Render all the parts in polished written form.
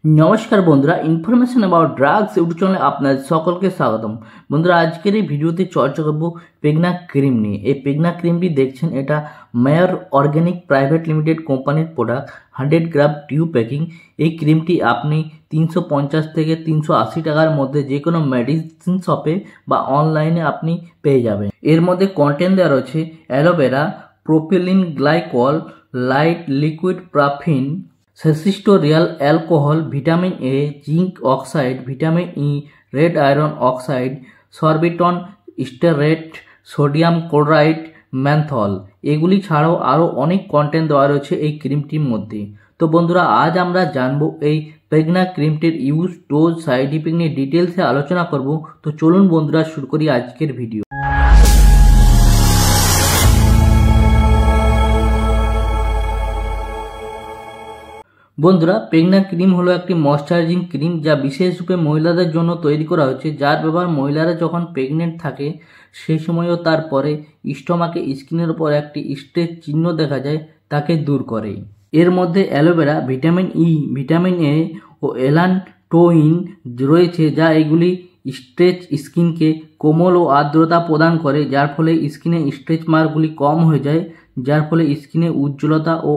नमस्कार बंधुरा information about drugs YouTube channel আপনাদের সকলকে স্বাগতম। বন্ধুরা আজকের এই ভিডিওতে চর্চা করব পেগনা ক্রিম নিয়ে। এই পেগনা ক্রিমটি দেখছেন এটা মেয়র অর্গানিক প্রাইভেট লিমিটেড কোম্পানির প্রোডাক্ট 100 গ্রাম টিউব প্যাকিং। এই ক্রিমটি আপনি 350 থেকে 380 টাকার মধ্যে যে কোনো মেডিসিন শপে বা অনলাইনে আপনি পেয়ে যাবেন। এর মধ্যে কন্টেন্ট দেওয়া রয়েছে aloe vera, propylene glycol, light liquid paraffin, cetostearyl alcohol, vitamin A, zinc oxide, vitamin E, red iron oxide, sorbitan stearate, sodium chloride, menthol এগুলি ছাড়াও আরও অনেক কন্টেন্ট দেওয়া রয়েছে এই ক্রিমটির মধ্যে। তো বন্ধুরা আজ আমরা জানবো এই পেগনা ক্রিমটির ইউজ, ডোজ, সাইড ইফেক্ট নিয়ে ডিটেলসে আলোচনা করব। তো চলুন বন্ধুরা শুরু করি আজকের ভিডিও। বন্ধুরা পেগনা ক্রিম হলো একটি ময়শ্চারাইজিং ক্রিম যা বিশেষরূপে মহিলাদের জন্য তৈরি করা হয়েছে, যার ব্যবহার মহিলারা যখন প্রেগনেন্ট থাকে সেই সময়ও তারপরে স্টমাকে স্কিনের উপর একটি স্ট্রেচ চিহ্ন দেখা যায় তাকে দূর করে। এর মধ্যে aloe vera, vitamin E, vitamin A ও এলান্টোইন রয়েছে যা এগুলি স্ট্রেচ স্কিনকে কোমল ও আর্দ্রতা প্রদান করে, যার ফলে স্কিনে স্ট্রেচ মার্কগুলি কম হয়ে যায়, যার ফলে স্কিনে উজ্জ্বলতা ও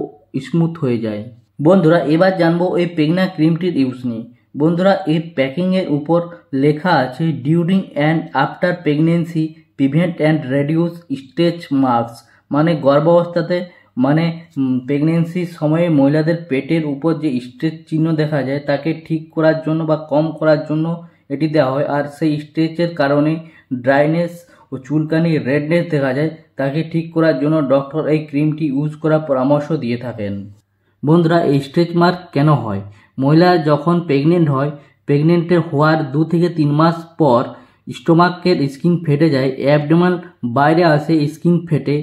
স্মুথ হয়ে যায়। বন্ধুরা এবার জানবো এই পেগনা ক্রিমটির ইউজ নিয়ে। বন্ধুরা এই প্যাকিংয়ের উপর লেখা আছে during and after pregnancy prevent and reduce stretch marks, মানে গর্ভাবস্থাতে মানে প্রেগনেন্সির সময়ে মহিলাদের পেটের উপর যে স্ট্রেচ চিহ্ন দেখা যায় তাকে ঠিক করার জন্য বা কম করার জন্য এটি দেওয়া হয়। আর সেই স্ট্রেচের কারণে ড্রাইনেস ও চুলকানি, রেডনেস দেখা যায়, তাকে ঠিক করার জন্য ডক্টর এই ক্রিমটি ইউজ করার পরামর্শ দিয়ে থাকেন। বন্ধুরা এই স্ট্রেচ মার্ক কেন হয়? মহিলা যখন প্রেগনেন্ট হয়, প্রেগনেন্টের হওয়ার 2 থেকে 3 মাস পর স্টোমাকের স্কিন ফেটে যায়, অ্যাবডোমেন বাইরে আসে, স্কিন ফেটে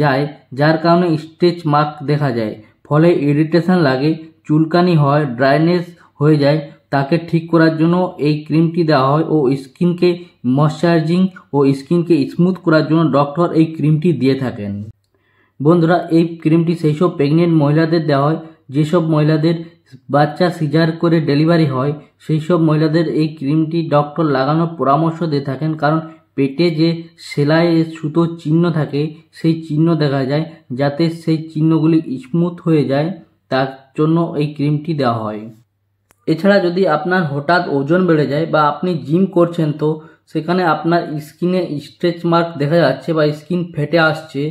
যায়, যার কারণে স্ট্রেচ মার্ক দেখা যায়, ফলে ইরিটেশন লাগে, চুলকানি হয়, ড্রাইনেস হয়ে যায়। তাকে ঠিক করার জন্য এই ক্রিমটি দেওয়া হয় ও স্কিনকে ময়শ্চারাইজিং ও স্কিনকে স্মুথ করার জন্য ডক্টর এই ক্রিমটি দিয়ে থাকেন। বন্ধুরা এই ক্রিমটি সেই সব প্রেগনেন্ট মহিলাদের দেওয়া হয় যেসব মহিলাদের বাচ্চা সিজার করে ডেলিভারি হয়, সেই সব মহিলাদের এই ক্রিমটি ডক্টর লাগানোর পরামর্শ দিয়ে থাকেন, কারণ পেটে যে সেলাই সুতোর চিহ্ন থাকে সেই চিহ্ন দেখা যায়, যাতে সেই চিহ্নগুলি স্মুথ হয়ে যায়, তার জন্য এই ক্রিমটি দেওয়া হয়। এছাড়া যদি আপনার হঠাৎ ওজন বেড়ে যায় বা আপনি জিম করছেন, তো সেখানে আপনার স্কিনে স্ট্রেচ মার্ক দেখা যাচ্ছে বা স্কিন ফেটে আসছে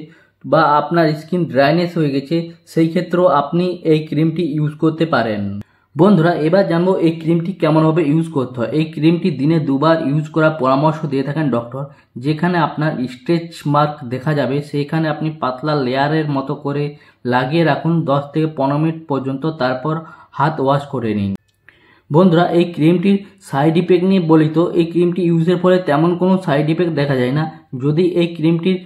বা আপনার স্কিন ড্রাইনেস হয়ে গেছে, সেই ক্ষেত্রেও আপনি এই ক্রিমটি ইউজ করতে পারেন। বন্ধুরা এবার জানবো এই ক্রিমটি কেমনভাবে ইউজ করতে হয়। এই ক্রিমটি দিনে 2 বার ইউজ করার পরামর্শ দিয়ে থাকেন ডক্টর। যেখানে আপনার স্ট্রেচ মার্ক দেখা যাবে সেইখানে আপনি পাতলা লেয়ারের মতো করে লাগিয়ে রাখুন 10 থেকে 15 মিনিট পর্যন্ত, তারপর হাত ওয়াশ করে নিন। বন্ধুরা এই ক্রিমটির সাইড ইফেক্ট নিয়ে বলি তো এই ক্রিমটি ইউজের ফলে তেমন কোনো সাইড ইফেক্ট দেখা যায় না। যদি এই ক্রিমটির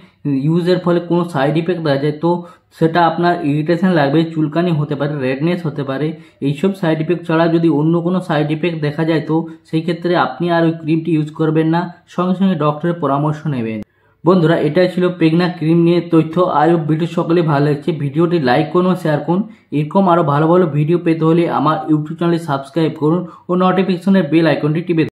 ইউজের ফলে কোনো সাইড ইফেক্ট দেখা যায় তো সেটা আপনার ইরিটেশন লাগবে, চুলকানি হতে পারে, রেডনেস হতে পারে। এইসব সাইড ইফেক্ট ছাড়া যদি অন্য কোনো সাইড ইফেক্ট দেখা যায় তো সেই ক্ষেত্রে আপনি আর ওই ক্রিমটি ইউজ করবেন না, সঙ্গে সঙ্গে ডক্টরের পরামর্শ নেবেন। বন্ধুরা এটাই ছিল পেগনা ক্রিম নিয়ে তথ্য। আই হোপ ভিডিও সকলে ভালো লাগছে। ভিডিওটি লাইক করুন ও শেয়ার করুন। এরকম আরও ভালো ভালো ভিডিও পেতে হলে আমার ইউটিউব চ্যানেলে সাবস্ক্রাইব করুন ও নোটিফিকেশনের বেল আইকনটি টিপে